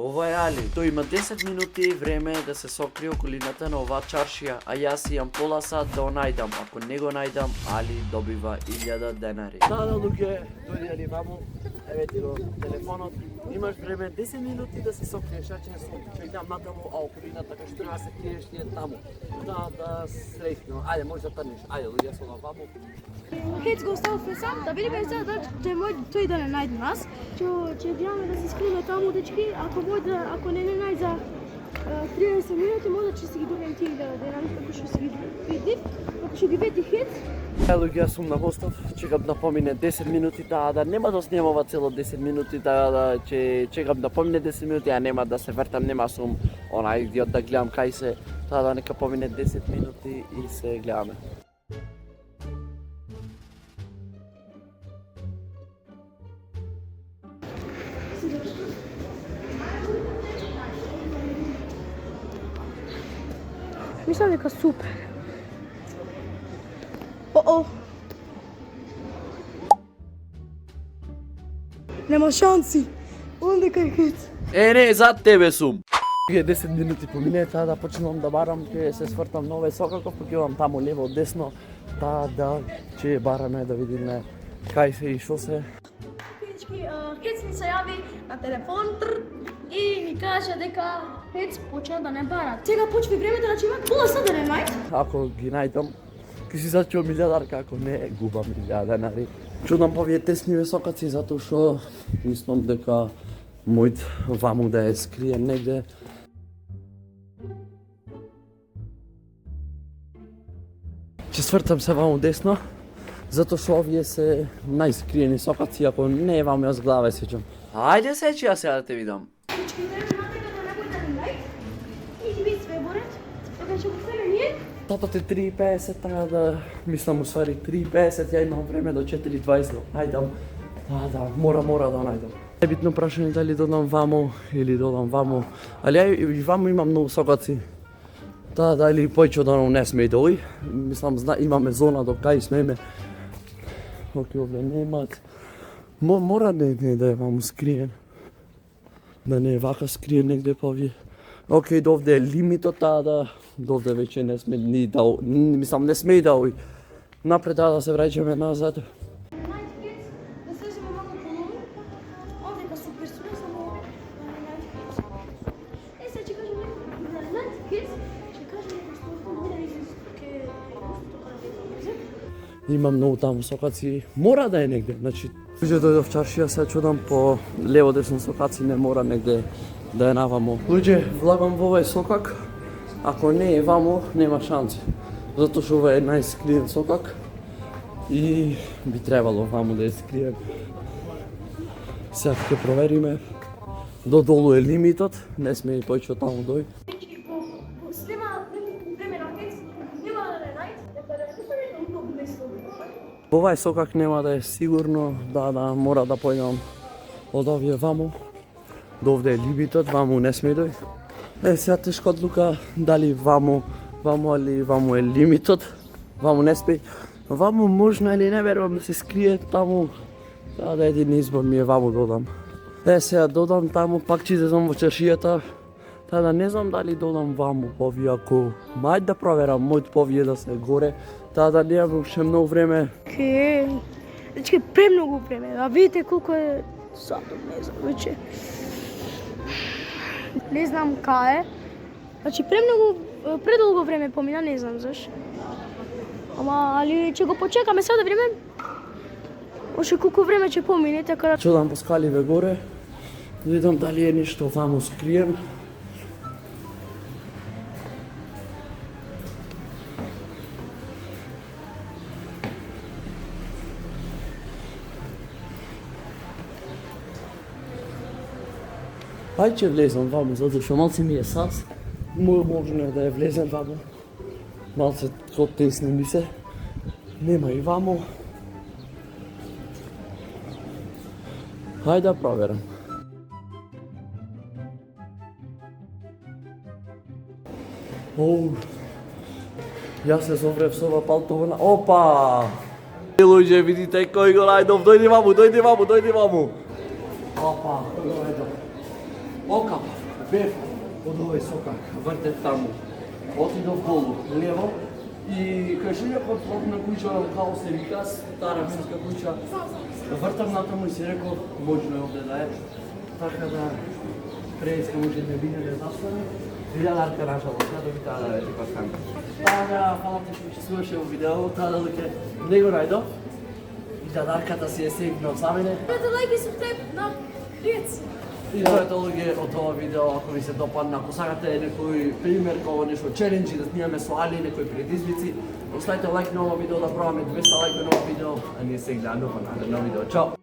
Ова е Али, тој има 10 минути време да се сокрие околината на оваа чаршија, а јас имам пола сат да го најдам. Ако не го најдам, Али добива 1000 денари. Тада луѓе, дојде Али ваму, еве ти го телефонот. Имаш време 10 минути да се сокриеш, а ќе идам натаму, а околината кај што се криеш ти е таму. Да среќно. Ајде, можеш да трнеш. Ајде, луѓе со ваму. Хец го оставив сам, да видиме сега да тој да не најде нас. Ќе гледаме да се скриме таму, дечки, ако не најде 30 минути, може ќе си ги добием тие денари, како што си ги видив, ако ќе ги види Хец. Луѓе, јас сум на мостот, чекам да помине 10 минути, да нема да снимам ова цело 10 минути, да чекам да помине 10 минути, а нема да се вртам, нема сум онај идиот да гледам кај се, да нека помине 10 минути и се гледаме. Мислам дека супер. О. Нема шанси. Онде кај Хец. Не, зад тебе сум. 10 минути помине, да почнувам да барам, ќе се свртам нове сокаков, покивам таму лево десно, да ќе бараме да видиме кај се и шо се. Хец ни се јави на телефон и ни каже дека Хец почна да не бара. Сега почва времето, значи има пола сат да не најде. Ако ги најдам, ќе си зачувам 1000, ако не, губам 1000 денари. Чудам по овие тесниве сокаци, затоа што мислам дека мојот ваму да е скриен негде. Ќе свртам се ваму десно, затоа што овие се најскриени сокаци, ако не е ваму јас глава сеќам. Ајде сечи, јас сега да те видам. Татот е 3:50, така да мислам усвари 3:50, ја имам време до 4:20 да најдам. Мора да најдам. Небитно прашање дали додам ваму или додам ваму, али ја и ваму имам многу сокаци. Дали појче да не сме и дој, мислам имаме зона до кај смеме. Океј, овде немат. Мора да е ваму скриен. Да не е вака скриен негде по овие. Океј, довде е лимитот, довде веќе не сме ни да, мислам не сме и да ој. Напред да се враќаме назад. Има многу таму сокаци, мора да е негде, значи луѓе дојдов чаршија, се чудам по лево десно сокаци, не мора негде да е наваму. Луѓе, влагам во овој сокак, ако не е ваму, нема шанси. Затоа што ова е најскриен сокак и би требало ваму да е скриен. Сега ќе провериме. Додолу е лимитот, не сме и појче таму дој. Овај сокак нема да е сигурно, мора да појдам од овие ваму. Довде е лимитот, ваму не сме дој. Сега тешка одлука дали ваму али ваму е лимитот. Ваму не сме. Ваму можно или не верувам да се скрие таму. Да един избор ми е ваму додам. Сега додам таму, пак ќе излезам во чаршијата. Не знам дали додам ваму овие, ако мај да проверам мојот повие да се горе. Немам уште многу време. Значи премногу време. А видите колку е сатот, не знам веќе. Не знам кај е. Значи предолго време помина, не знам зашто. Али ќе го почекаме сега да видиме. Оше колку време ќе помине, така да... Чудам по скаливе горе, да видам дали е нешто ваму скриен. Ај ќе влезам ваму, затоа што малце ми е сас. Можно е да ја влезем ваму. Малце тесни ми се. Нема и ваму. Хајде да проверам. Јас се соврев со ова палтовна. Опа! Луѓе, видите кој го најдов. Дојди ваму. Опа, кој го најдов. Окапав, бев од овој сокак, вртев таму. Отидов долу, лево, и кај шијакот на куќа, као се вика, стара милска куќа, вртам натаму и си реков, можно е овде да е. Така да, преска може да биде да застане. Видеаларка наша лока, да ви таа да вече паскам. Така, фала ти што учествуваше во видео, таа да луке не го најдов. Видеаларката си е сегнал за мене. Прете лайк и субскрайб на Риец. И двојата луѓе од ова видео, ако ви се допадна, ако сакате некој пример, како нешто челенџи, да снимаме со Али, некои предизвици, оставите лайк на ова видео, да пробаме 200 лайка на ова видео, а ние се гледаме во наредно видео. Чао!